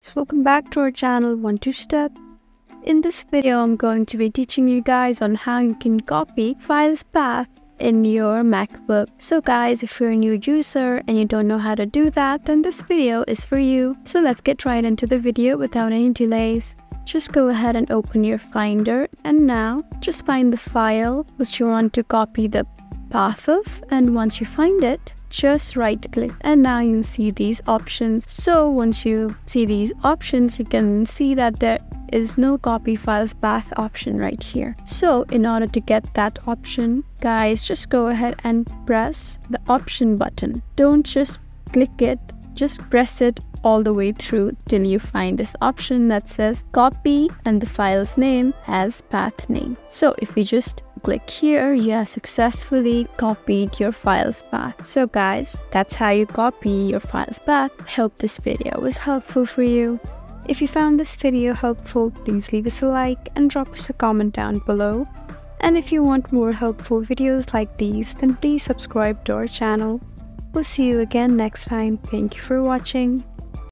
So welcome back to our channel 1-2-Step. In this video, I'm going to be teaching you guys on how you can copy files path in your MacBook. So guys, if you're a new user and you don't know how to do that, then this video is for you. So let's get right into the video without any delays. Just go ahead and open your Finder, and now just find the file which you want to copy the path of, and once you find it, just right click, and now you'll see these options. So once you see these options, you can see that there is no copy files path option right here. So in order to get that option, guys, just go ahead and press the option button. Don't just click it, just press it all the way through till you find this option that says copy and the file's name has path name. So if we just click here, you have successfully copied your file's path. So guys, that's how you copy your file's path. I hope this video was helpful for you. If you found this video helpful, please leave us a like and drop us a comment down below. And if you want more helpful videos like these, then please subscribe to our channel. We'll see you again next time. Thank you for watching.